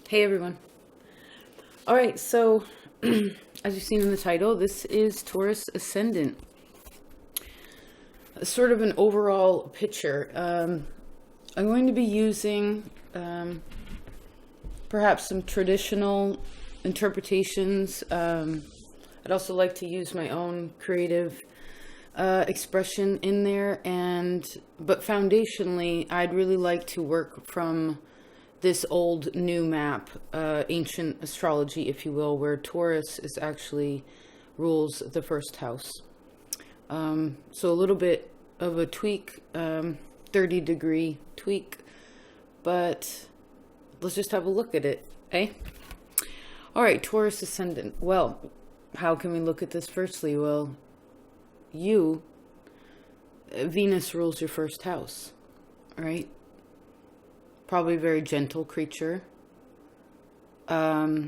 Hey everyone. All right, so as you've seen in the title, this is Taurus Ascendant. Sort of an overall picture. I'm going to be using perhaps some traditional interpretations. I'd also like to use my own creative expression in there, but foundationally, I'd really like to work from this old new map, ancient astrology, if you will, where Taurus is actually rules the first house. So a little bit of a tweak, 30-degree tweak, but let's just have a look at it, eh? All right, Taurus Ascendant. Well, how can we look at this firstly? Well, Venus rules your first house, right? Probably a very gentle creature. I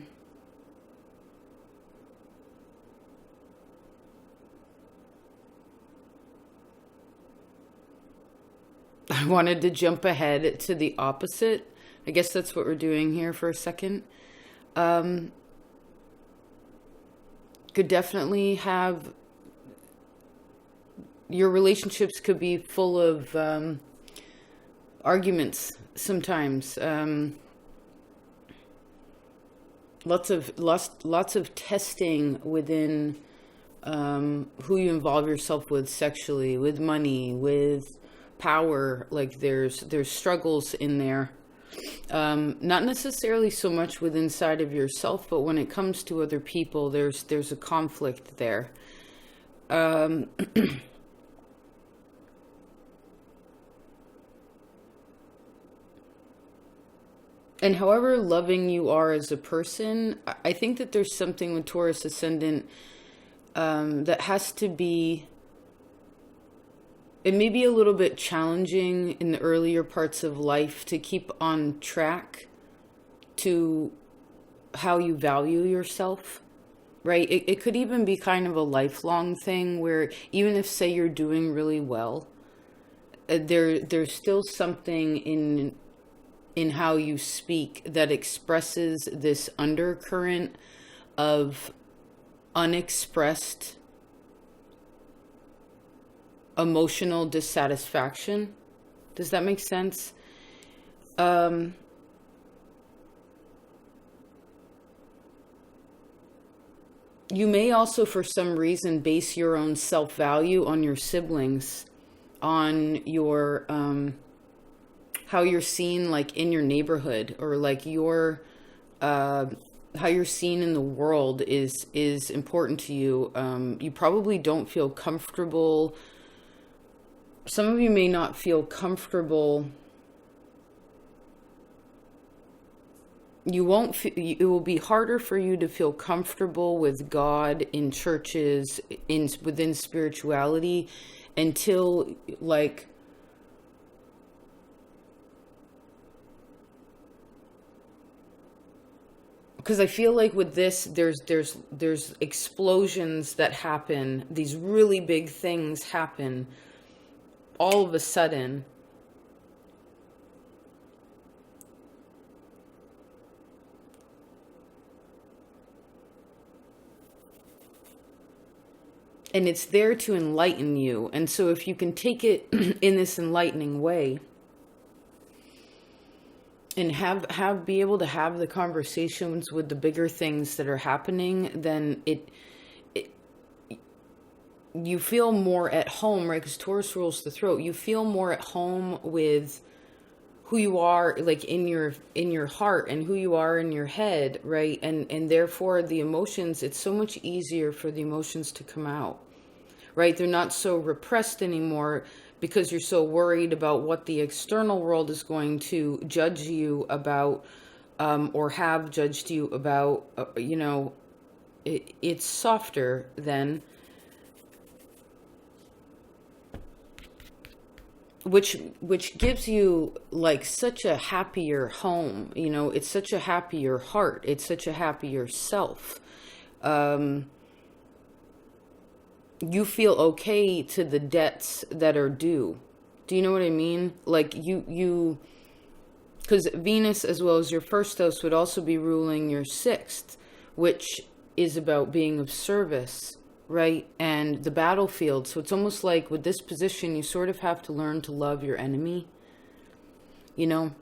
wanted to jump ahead to the opposite. I guess that's what we're doing here for a second. Could definitely have... Your relationships could be full of arguments sometimes. Lots of testing within who you involve yourself with sexually, with money, with power. Like there's struggles in there. Not necessarily so much with inside of yourself, but when it comes to other people, there's a conflict there. And however loving you are as a person, I think that there's something with Taurus Ascendant that has to be... It may be a little bit challenging in the earlier parts of life to keep on track to how you value yourself, right? It could even be kind of a lifelong thing where even if, say, you're doing really well, there's still something in how you speak that expresses this undercurrent of unexpressed emotional dissatisfaction. Does that make sense? You may also, for some reason, base your own self-value on your siblings, on your... how you're seen like in your neighborhood, or like your how you're seen in the world is important to you. You probably don't feel comfortable. Some of you may not feel comfortable. It will be harder for you to feel comfortable with God in churches, within spirituality, until like... Because I feel like with this, there's explosions that happen. These really big things happen all of a sudden. And it's there to enlighten you. And so if you can take it in this enlightening way, and be able to have the conversations with the bigger things that are happening, then you feel more at home, right? Because Taurus rules the throat. You feel more at home with who you are, like in your heart, and who you are in your head, right? And therefore the emotions, it's so much easier for the emotions to come out, right? They're not so repressed anymore, because you're so worried about what the external world is going to judge you about, or have judged you about. It's softer then, which gives you like such a happier home. It's such a happier heart. It's such a happier self. You feel okay to the debts that are due. Do you know what I mean? Like because Venus, as well as your first house, would also be ruling your sixth, which is about being of service, right? And the battlefield. So it's almost like with this position, you sort of have to learn to love your enemy, you know,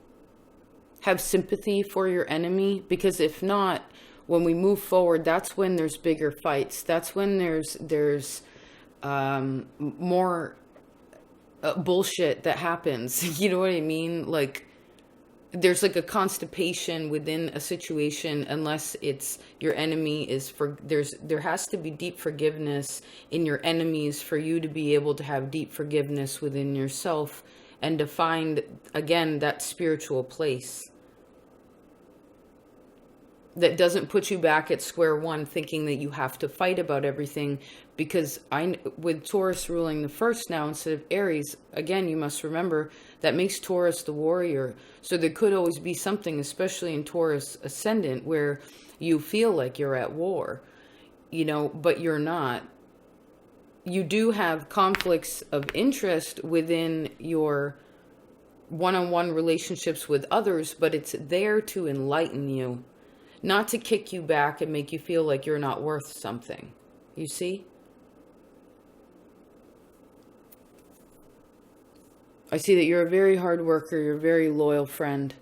have sympathy for your enemy, because if not, when we move forward, that's when there's bigger fights. That's when there's more bullshit that happens. You know what I mean? Like, there's like a constipation within a situation unless it's your enemy is for there has to be deep forgiveness in your enemies for you to be able to have deep forgiveness within yourself and to find again that spiritual place that doesn't put you back at square one thinking that you have to fight about everything. Because with Taurus ruling the first now instead of Aries, again, you must remember that makes Taurus the warrior. So there could always be something, especially in Taurus Ascendant, where you feel like you're at war, you know, but you're not. You do have conflicts of interest within your one-on-one relationships with others, but it's there to enlighten you, not to kick you back and make you feel like you're not worth something. You see? I see that you're a very hard worker. You're a very loyal friend.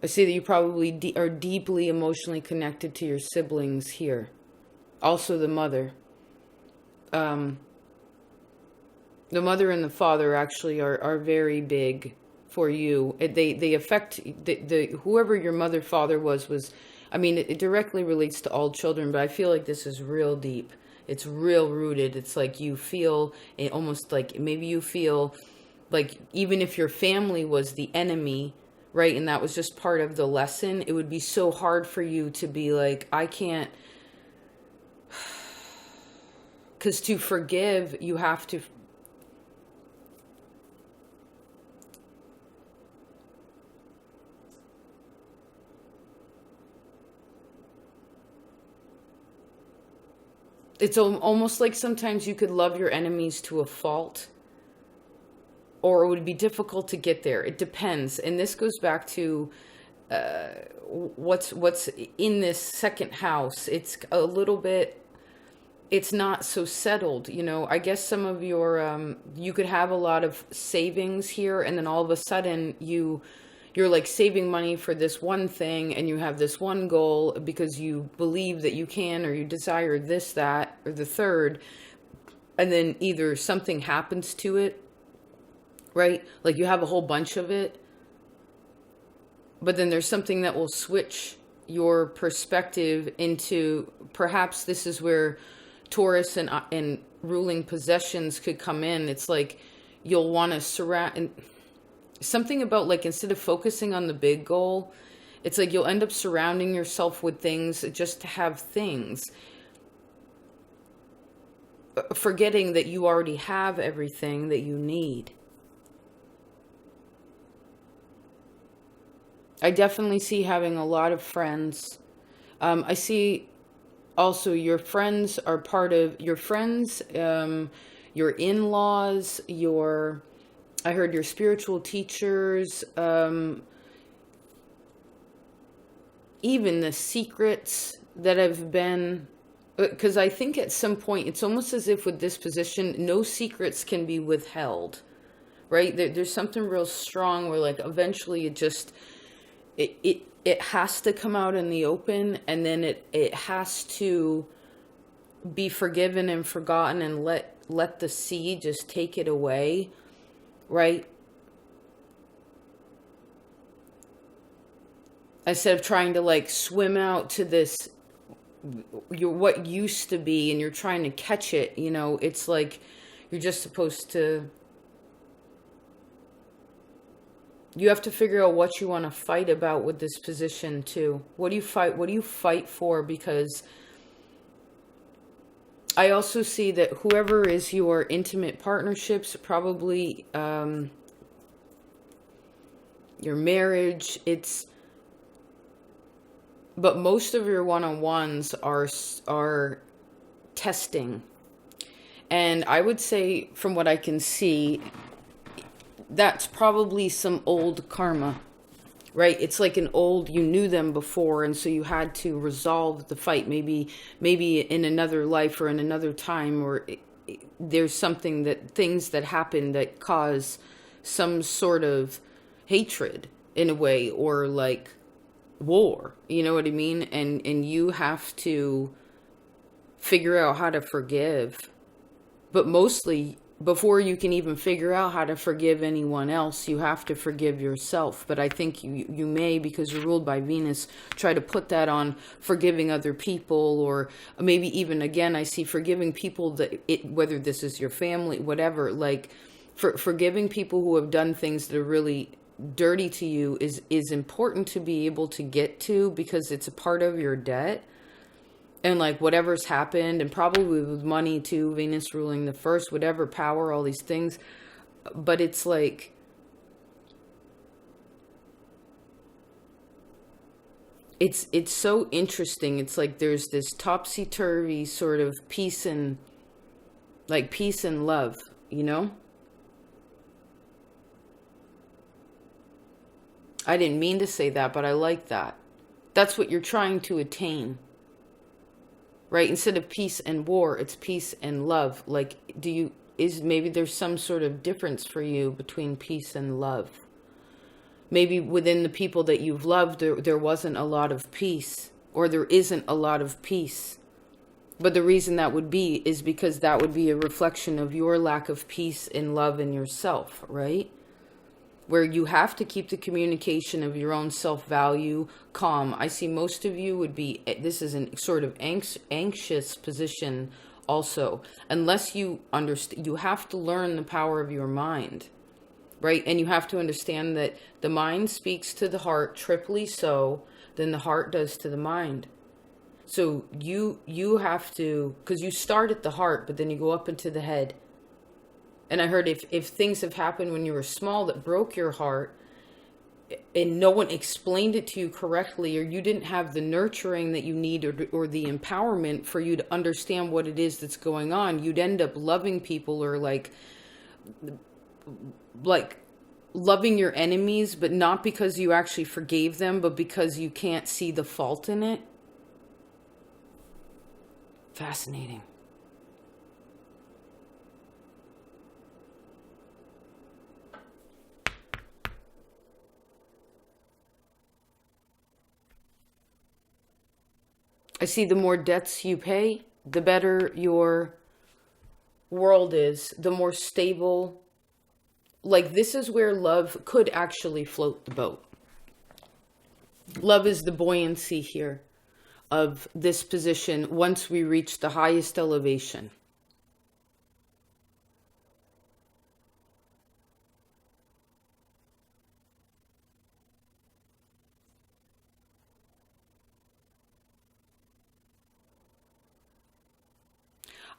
I see that you probably are deeply emotionally connected to your siblings here. Also the mother. The mother and the father actually are very big for you. They affect whoever your mother, father was, I mean, it directly relates to all children, but I feel like this is real deep. It's real rooted. It's like you feel it almost like maybe you feel like even if your family was the enemy, right? And that was just part of the lesson. It would be so hard for you to be like, I can't, because to forgive, you have to. It's almost like sometimes you could love your enemies to a fault, or it would be difficult to get there. It depends. And this goes back to what's in this second house. It's a little bit, it's not so settled. You know, I guess some of your, you could have a lot of savings here, and then all of a sudden you're like saving money for this one thing, and you have this one goal because you believe that you can, or you desire this, that, or the third, and then either something happens to it, right? Like you have a whole bunch of it, but then there's something that will switch your perspective into, perhaps this is where Taurus and ruling possessions could come in. It's like you'll want to surround, and something about like instead of focusing on the big goal, it's like you'll end up surrounding yourself with things just to have things, forgetting that you already have everything that you need. I definitely see having a lot of friends. I see also your friends are part of your friends, your in-laws, I heard your spiritual teachers, even the secrets that have been, because I think at some point, it's almost as if with this position, no secrets can be withheld, right? There's something real strong where like eventually it has to come out in the open, and then it has to be forgiven and forgotten, and let the sea just take it away. Right? Instead of trying to like swim out to this, what used to be, and you're trying to catch it, you know, it's like you're just supposed to, you have to figure out what you want to fight about with this position too. What do you fight for? Because I also see that whoever is your intimate partnerships, probably your marriage, but most of your one-on-ones are testing. And I would say, from what I can see, that's probably some old karma, right? It's like an old, you knew them before, and so you had to resolve the fight, maybe in another life or in another time, or there's something that, things that happen that cause some sort of hatred in a way, or like war, you know what I mean? And you have to figure out how to forgive, but mostly, before you can even figure out how to forgive anyone else, you have to forgive yourself. But I think you may, because you're ruled by Venus, try to put that on forgiving other people, or maybe even, again, I see forgiving people that whether this is your family, whatever, like forgiving people who have done things that are really dirty to you is important to be able to get to, because it's a part of your debt. And like whatever's happened, and probably with money too, Venus ruling the first, whatever, power, all these things. But it's like, it's so interesting. It's like there's this topsy-turvy sort of peace and love, you know? I didn't mean to say that, but I like that. That's what you're trying to attain. Right? Instead of peace and war, it's peace and love. Like, maybe there's some sort of difference for you between peace and love. Maybe within the people that you've loved, there wasn't a lot of peace, or there isn't a lot of peace. But the reason that would be is because that would be a reflection of your lack of peace and love in yourself, right? Where you have to keep the communication of your own self-value calm. I see most of you would be, this is a sort of anxious position also, unless you understand. You have to learn the power of your mind, right? And you have to understand that the mind speaks to the heart triply so than the heart does to the mind. So you have to, because you start at the heart, but then you go up into the head. And I heard if things have happened when you were small that broke your heart, and no one explained it to you correctly, or you didn't have the nurturing that you need, or the empowerment for you to understand what it is that's going on, you'd end up loving people, or like loving your enemies, but not because you actually forgave them, but because you can't see the fault in it. Fascinating. I see the more debts you pay, the better your world is, the more stable. Like, this is where love could actually float the boat. Love is the buoyancy here of this position once we reach the highest elevation.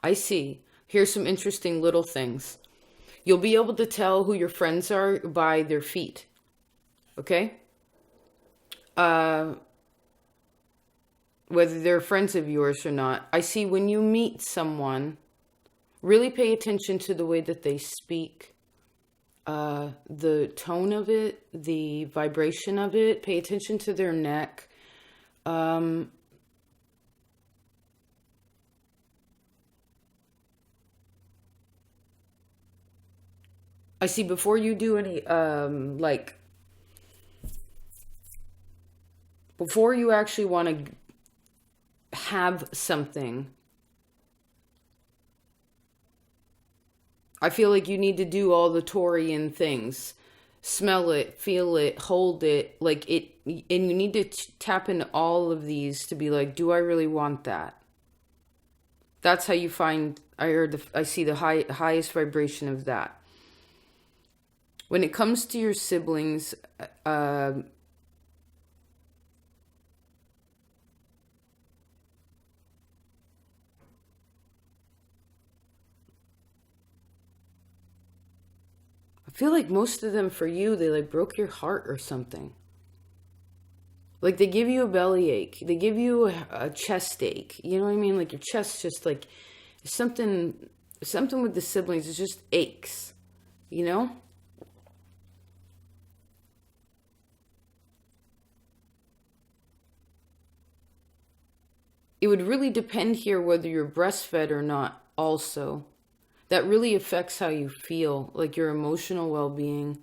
I see. Here's some interesting little things. You'll be able to tell who your friends are by their feet. Okay? Whether they're friends of yours or not. I see when you meet someone, really pay attention to the way that they speak. The tone of it, the vibration of it. Pay attention to their neck. I see before you do any, before you actually want to have something, I feel like you need to do all the Taurian things. Smell it, feel it, hold it, like it, and you need to tap into all of these to be like, do I really want that? That's how you find, I see the highest vibration of that. When it comes to your siblings, I feel like most of them for you, they like broke your heart or something. Like they give you a bellyache. They give you a chest ache. You know what I mean? Like your chest just like something with the siblings. It just aches, you know? it would really depend here whether you're breastfed or not also. That really affects how you feel, like your emotional well-being.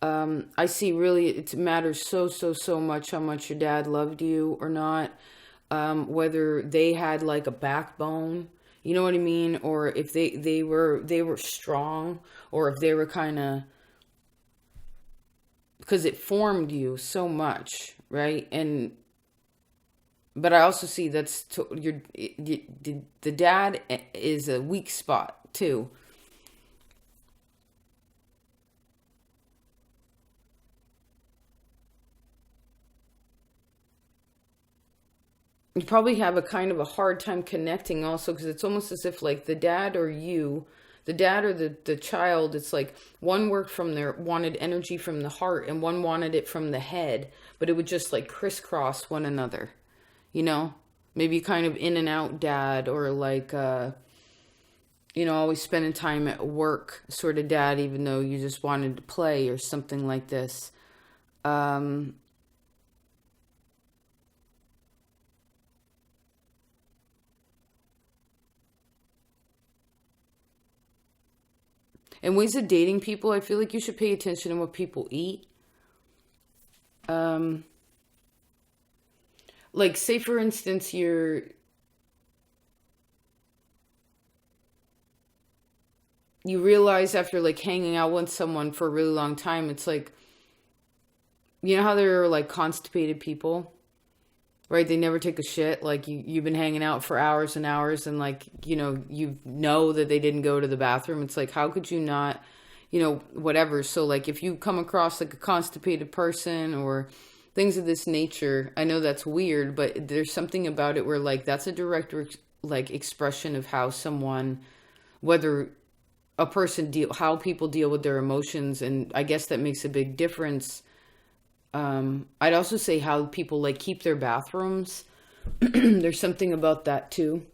I see really it matters so much how much your dad loved you or not. Whether they had like a backbone, you know what I mean? Or if they were strong, or if they were kind of, because it formed you so much, right? And but I also see that's the dad is a weak spot too. You probably have a kind of a hard time connecting also, because it's almost as if like the dad or you, the dad or the child, it's like one worked from their wanted energy from the heart and one wanted it from the head, but it would just like crisscross one another, you know? Maybe kind of in and out dad, or like always spending time at work sort of dad, even though you just wanted to play or something like this. Um and ways of dating people, I feel like you should pay attention to what people eat. Um, like say for instance, you realize after like hanging out with someone for a really long time, it's like, you know how there are like constipated people, right? They never take a shit. Like you've been hanging out for hours and hours, and like, you know that they didn't go to the bathroom. It's like, how could you not, whatever. So like if you come across like a constipated person or things of this nature, I know that's weird, but there's something about it where like that's a direct like expression of how someone, whether a person how people deal with their emotions, and I guess that makes a big difference. I'd also say how people like keep their bathrooms. There's something about that too.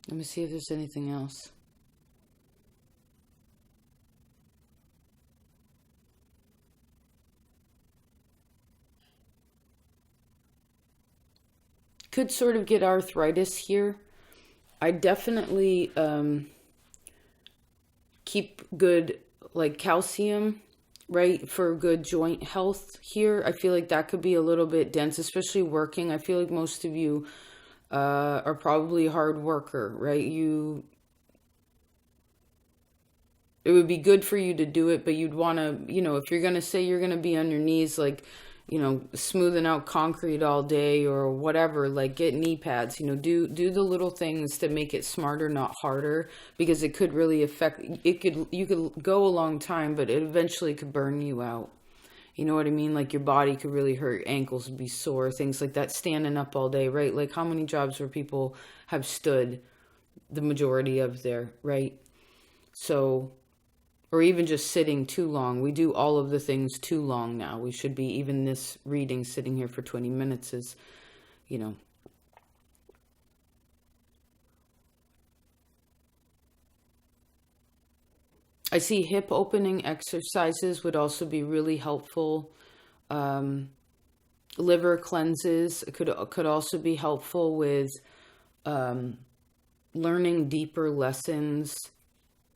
Let me see if there's anything else. Could sort of get arthritis here. I definitely keep good like calcium, right, for good joint health here. I feel like that could be a little bit dense, especially working. I feel like most of you are probably a hard worker, right? It would be good for you to do it, but you'd want to, if you're going to say you're going to be on your knees, like, smoothing out concrete all day or whatever, like get knee pads, do the little things to make it smarter, not harder, because it could really affect, you could go a long time, but it eventually could burn you out. You know what I mean? Like your body could really hurt, ankles would be sore, things like that, standing up all day, right? Like how many jobs where people have stood the majority of their, right? So, or even just sitting too long. We do all of the things too long now. We should be, even this reading, sitting here for 20 minutes is, you know. I see hip opening exercises would also be really helpful. Um, Liver cleanses could also be helpful with um, learning deeper lessons,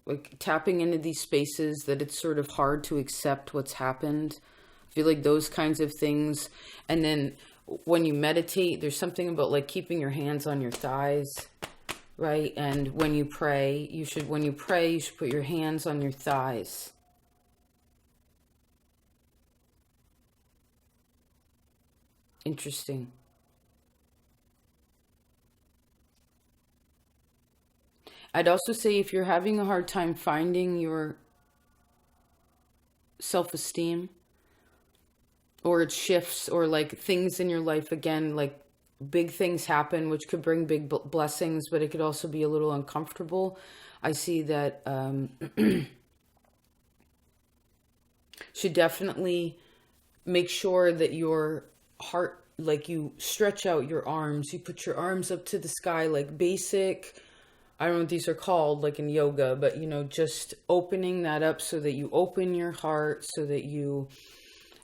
like tapping into these spaces that it's sort of hard to accept what's happened. I feel like those kinds of things. And then when you meditate, there's something about like keeping your hands on your thighs, right? And when you pray, when you pray, you should put your hands on your thighs. Interesting. I'd also say if you're having a hard time finding your self-esteem, or it shifts, or like things in your life again, like big things happen, which could bring big blessings, but it could also be a little uncomfortable. I see that should definitely make sure that your heart, like you stretch out your arms, you put your arms up to the sky, like basic, I don't know what these are called, like in yoga, but you know, just opening that up so that you open your heart, so that you,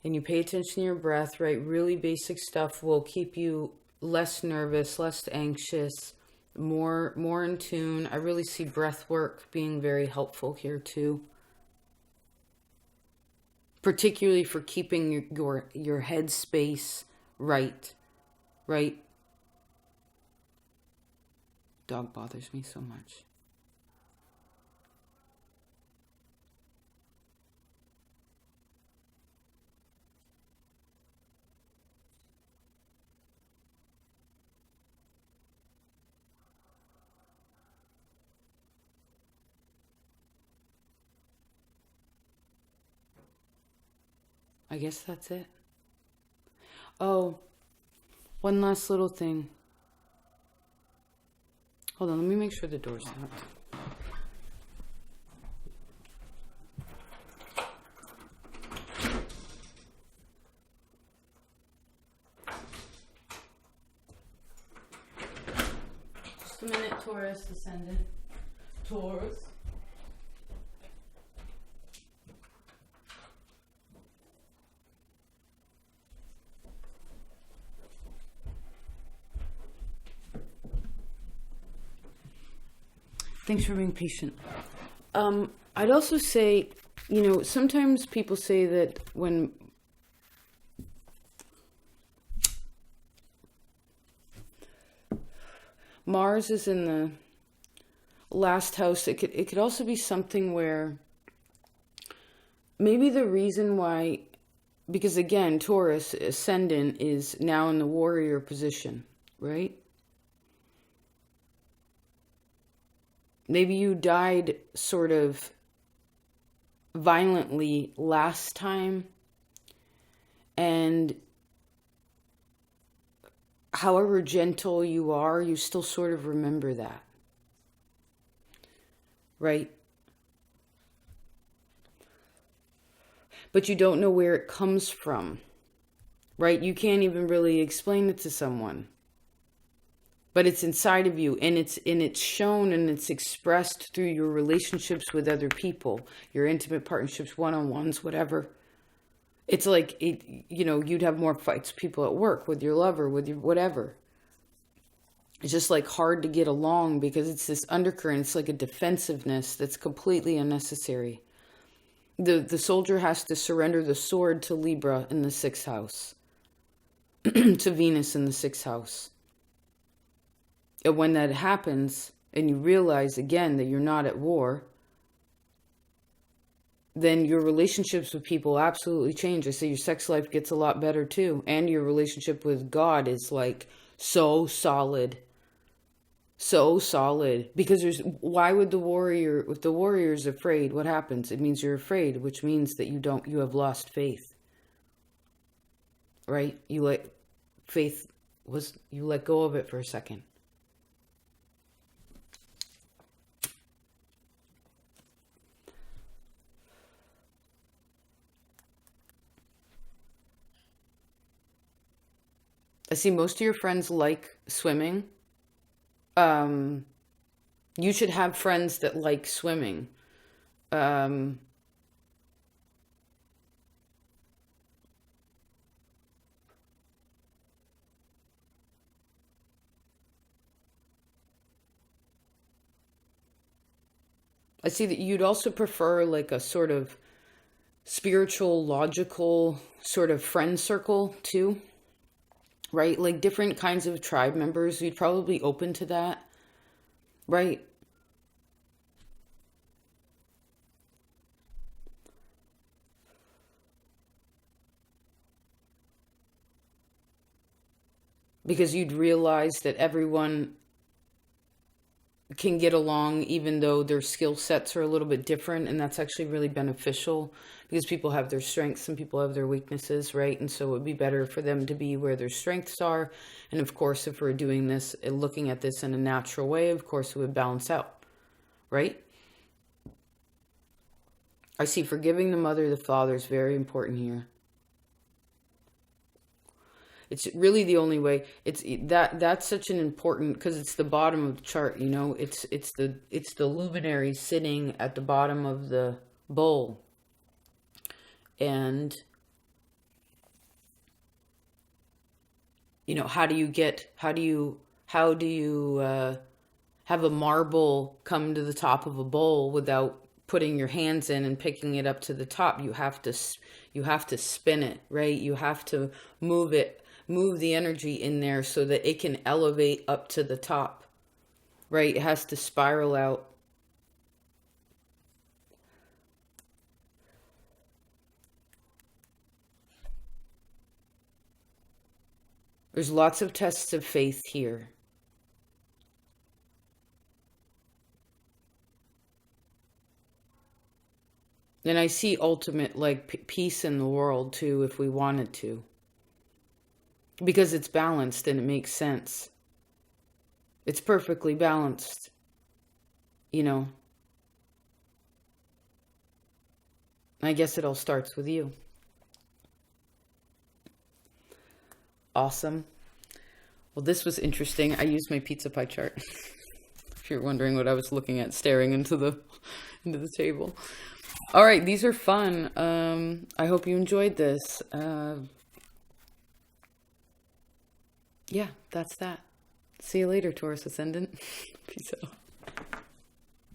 and you pay attention to your breath, right? Really basic stuff will keep you less nervous, less anxious, more in tune. I really see breath work being very helpful here too. Particularly for keeping your head space right. Dog bothers me so much. I guess that's it. Oh, one last little thing. Hold on, let me make sure the door's locked. Just a minute, Taurus, Ascendant. Taurus. Thanks for being patient. I'd also say, you know, sometimes people say that when Mars is in the last house, it could also be something where maybe the reason why, because again, Taurus, Ascendant, is now in the warrior position, right? Maybe you died sort of violently last time, and however gentle you are, you still sort of remember that, right? But you don't know where it comes from, right? You can't even really explain it to someone. But it's inside of you, and it's shown and it's expressed through your relationships with other people, your intimate partnerships, one-on-ones, whatever. It's like, you know, you'd have more fights with people at work, with your lover, with your whatever. It's just like hard to get along because it's this undercurrent. It's like a defensiveness that's completely unnecessary. The soldier has to surrender the sword to Libra in the 6th house, to Venus in the 6th house. And when that happens, and you realize again that you're not at war, then your relationships with people absolutely change. I say your sex life gets a lot better too. And your relationship with God is like so solid. So solid. Because why would if the warrior is afraid, what happens? It means you're afraid, which means that you have lost faith. Right? You let go of it for a second. I see most of your friends like swimming. You should have friends that like swimming. I see that you'd also prefer like a sort of spiritual, logical sort of friend circle too. Right? Like different kinds of tribe members, you'd probably open to that, right? Because you'd realize that everyone can get along even though their skill sets are a little bit different, and that's actually really beneficial because people have their strengths and people have their weaknesses, right? And so it would be better for them to be where their strengths are. And of course, if we're doing this, looking at this in a natural way, of course it would balance out, right? I see forgiving the mother, the father is very important here. It's really the only way. That's such an important, because it's the bottom of the chart, you know. It's the luminary sitting at the bottom of the bowl. And you know, how do you have a marble come to the top of a bowl without putting your hands in and picking it up to the top? You have to spin it, right? You have to move the energy in there so that it can elevate up to the top, right? It has to spiral out. There's lots of tests of faith here. And I see ultimate, like, peace in the world too, if we wanted to. Because it's balanced and it makes sense. It's perfectly balanced, you know. I guess it all starts with you. Awesome. Well, this was interesting. I used my pizza pie chart. If you're wondering what I was looking at, staring into the table. All right, these are fun. I hope you enjoyed this. Yeah, that's that. See you later, Taurus Ascendant. Peace out.